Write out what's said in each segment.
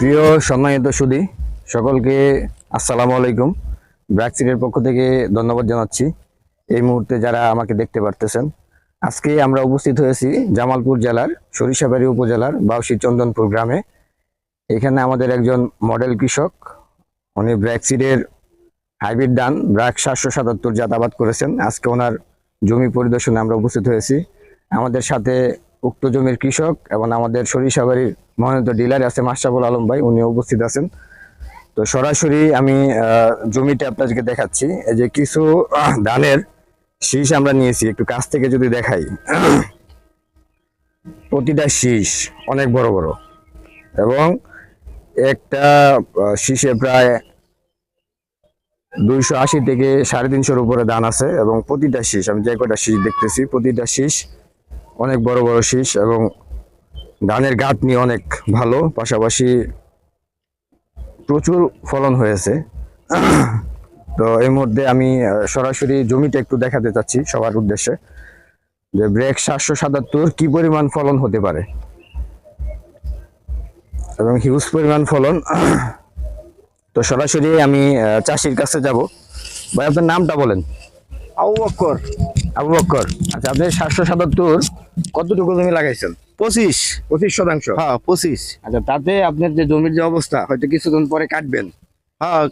প্রিয় সম্মানিত সুধী সকলকে আসসালামু আলাইকুম। ব্র্যাকসিডের পক্ষ থেকে ধন্যবাদ জানাচ্ছি এই মুহূর্তে যারা আমাকে দেখতে পারতেছেন। আজকে আমরা উপস্থিত হয়েছি জামালপুর জেলার সরিষাবাড়ি উপজেলার বাউসী চন্দনপুর গ্রামে। এখানে আমাদের একজন মডেল কৃষক, উনি ব্র্যাকসিডের হাইব্রিড ধান ব্র্যাক 777 জাত আবাদ করেছেন। আজকে ওনার জমি পরিদর্শনে আমরা উপস্থিত হয়েছি। আমাদের সাথে উক্ত জমির কৃষক এবং আমাদের সরিষাবাড়ির মনোনীত ডিলার আছে মাশরাফুল আলম ভাই, উনি উপস্থিত আছেন। তো সরাসরি আমি জমিটা আপনাদেরকে দেখাচ্ছি। এই যে কিছু ধানের শীষ আমরা নিয়েছি, একটু কাছ থেকে যদি দেখাই, প্রতিটা শীষ অনেক বড় বড় এবং একটা শীষে প্রায় 280 থেকে 350 উপরে ধান আছে এবং প্রতিটা শীষ, আমি যে কটা শীষ দেখতেছি প্রতিটা শীষ অনেক বড় বড় শীষ এবং ধানের গাঁথনি অনেক ভালো, পাশাপাশি প্রচুর ফলন হয়েছে। তো এই মধ্যে আমি সরাসরি জমিটা একটু দেখাতে চাচ্ছি সবার উদ্দেশ্যে যে ব্র্যাক 777 কি পরিমাণ ফলন হতে পারে এবং হিউজ পরিমাণ ফলন। তো সরাসরি আমি চাষির কাছে যাব। ভাই আপনার নামটা বলেন। আবু বক্কর। আবু বক্কর, আচ্ছা আপনি 777 কতটুকু জমি লাগাইছেন? 25 শতাংশ। হ্যাঁ 25। আচ্ছা, তাতে আপনার যে জমির যে অবস্থা, হয়তো কিছুদিন পরে কাটবেন, হ্যাঁ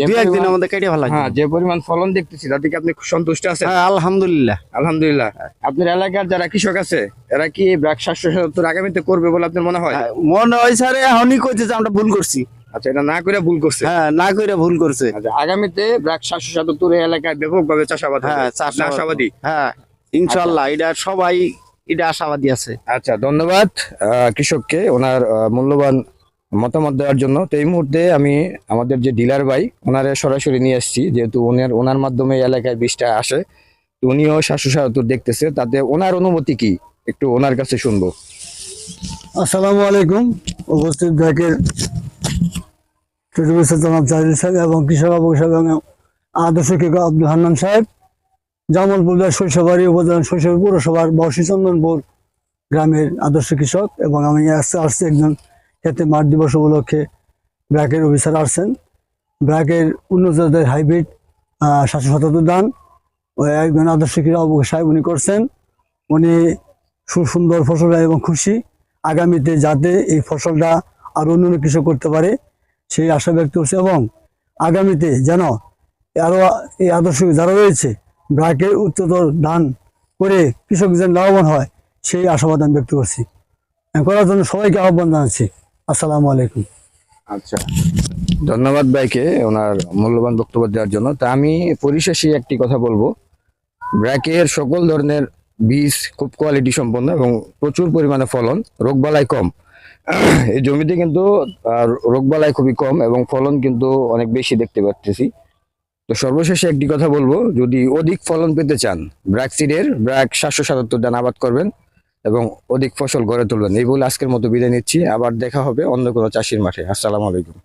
দুই একদিন আমাদের কেটে ভালো লাগে। হ্যাঁ, যে পরিমাণ ফলন দেখতেছি তাতে কি আপনি সন্তুষ্ট আছেন? হ্যাঁ আলহামদুলিল্লাহ। আলহামদুলিল্লাহ। আপনার এলাকার যারা কৃষক আছে এরা কি ব্র্যাক 777 আগামীতে করবে বলে আপনার মনে হয়? মনে হয় স্যার এখনই কইছে যে আমরা ভুল করছি। আচ্ছা, এটা না করে ভুল করছে। হ্যাঁ না কইরা ভুল করছে। আচ্ছা, আগামীতে ব্র্যাক 777 এই এলাকায় ব্যাপকভাবে চাষাবাদ হবে। হ্যাঁ আশাবাদী। হ্যাঁ ইনশাআল্লাহ, এটা সবাই এটা আশাবাদী আছে। আচ্ছা, ধন্যবাদ কৃষককে ওনার মূল্যবান মতামত দেওয়ার জন্য। তো এই মুহূর্তে আমি আমাদের যে ডিলার ভাই ওনারে সরাসরি নিয়ে আসছি, যেহেতু ওনার মাধ্যমে এই এলাকায় বীজটা আসে। তো উনিও 777 দেখতেছে, তাতে ওনার অনুমতি কি একটু ওনার কাছে শুনবো। আসসালামু আলাইকুম। উপস্থিত ব্র্যাকের জনাব জাহিদুল সাহেব এবং কৃষক এবং আদর্শ কৃষক আব্দুল হান্নান সাহেব, জামালপুর সরিষাবাড়ি উপজেলা সরিষাবাড়ি পৌরসভার বাউসী চন্দনপুর গ্রামের আদর্শ কৃষক। এবং আমি আসছি একজন ক্ষেত্রে মাঠ দিবস উপলক্ষে ব্র্যাকের অফিসার আসছেন। ব্র্যাকের উন্নত জাতের হাইব্রিড 777 ধান ওই একজন আদর্শ কৃষক আবু সাহেব উনি করছেন। উনি সুন্দর ফসল এবং খুশি, আগামীতে যাতে এই ফসলটা আরো অন্য কৃষক করতে পারে সেই আশা ব্যক্ত করছে এবং আগামীতে যেন আরো এই আদর্শ যারা রয়েছে ব্র্যাকের উচ্চতর ধান করে কৃষক যেন লাভবান হয় সেই আশাবাদ আমি ব্যক্ত করছি। করার জন্য সবাইকে আহ্বান জানাচ্ছি। আসসালামু আলাইকুম। আচ্ছা, ধন্যবাদ ভাইকে ওনার মূল্যবান বক্তব্য দেওয়ার জন্য। তা আমি পরিশেষে একটি কথা বলবো, ব্র্যাকের সকল ধরনের বীজ খুব কোয়ালিটি সম্পন্ন এবং প্রচুর পরিমাণে ফলন, রোগবালাই কম। এই জমিতে কিন্তু রোগবালাই খুবই কম এবং ফলন কিন্তু অনেক বেশি দেখতে পাচ্ছি। তো সর্বশেষে একটি কথা বলবো, যদি অধিক ফলন পেতে চান ব্র্যাকসিডের ব্র্যাক 777 ধান আবাদ করবেন এবং অধিক ফসল গড়ে তুলবেন। এই বলে আজকের মতো বিদায় নিচ্ছি। আবার দেখা হবে অন্য কোনো চাষির মাঠে। আসসালামু আলাইকুম।